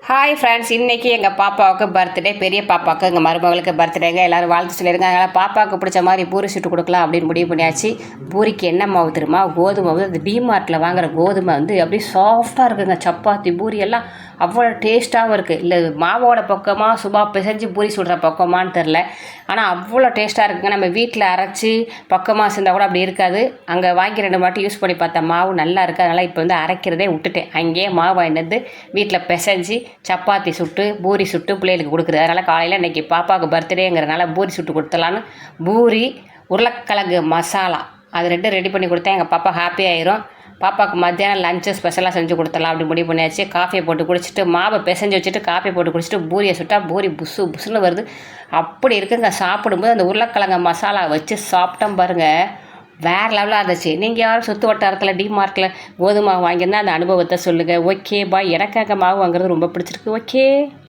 Hi friends, இன்றைக்கி எங்கள் பாப்பாவுக்கு பர்த்டே, பெரிய பாப்பாவுக்கு எங்கள் மருமகளுக்கு பர்த்டேங்க. எல்லோரும் வாழ்த்து சொல்லியிருங்க. அதனால் பாப்பாவுக்கு பிடிச்ச மாதிரி பூரி சுட்டு கொடுக்கலாம் அப்படின்னு முடிவு பண்ணியாச்சு. பூரிக்கு என்ன மாவு தெரியுமா? கோதுமை வந்து அந்த டிமார்ட்டில் வாங்குகிற கோதுமை வந்து அப்படியே சாஃப்டாக இருக்குங்க. சப்பாத்தி பூரி எல்லாம் அவ்வளோ டேஸ்ட்டாகவும் இருக்குது. இல்லை மாவோட பக்கமாக சும்மா பிசைஞ்சு பூரி சுடுற பக்கமானு தெரில, ஆனால் அவ்வளோ டேஸ்ட்டாக இருக்குங்க. நம்ம வீட்டில் அரைச்சி பக்கமாக செஞ்சால் கூட அப்படி இருக்காது. அங்கே வாங்கி 2 வாட்டி யூஸ் பண்ணி பார்த்தா மாவு நல்லா இருக்குது. அதனால் இப்போ வந்து அரைக்கிறதே விட்டுட்டேன். அங்கேயே மாவு வாங்கிட்டு வீட்டில் பிசைஞ்சு சப்பாத்தி சுட்டு பூரி சுட்டு பிள்ளைகளுக்கு கொடுக்குறது. அதனால் காலையில் இன்றைக்கி பாப்பாவுக்கு பர்த்டேங்கிறனால பூரி சுட்டு கொடுத்துலான்னு பூரி உருளைக்கிழங்கு மசாலா அது 2 ரெடி பண்ணி கொடுத்தா எங்கள் பாப்பா ஹாப்பி ஆயிரும். பாப்பாவுக்கு மத்தியானம் லஞ்சு ஸ்பெஷலாக செஞ்சு கொடுத்துடலாம் அப்படி முடிவு பண்ணியாச்சு. காஃபியை போட்டு குடிச்சிட்டு மாவை பிசைஞ்சு வச்சுட்டு காஃபியை போட்டு குடிச்சிட்டு பூரியை சுட்டால் பூரி புசு புசுன்னு வருது. அப்படி இருக்குங்க. சாப்பிடும்போது அந்த உருளைக்கிழங்கு மசாலா வச்சு சாப்பிட்டோம் பாருங்கள், வேறு லெவலாக இருந்துச்சு. நீங்கள் யாரும் சுற்று வட்டாரத்தில் டிமார்ட்டில் கோதுமை வாங்கியிருந்தால் அந்த அனுபவத்தை சொல்லுங்கள். Okay bye. எனக்கு அங்கே மாவு வாங்குறது ரொம்ப பிடிச்சிருக்கு. ஓகே.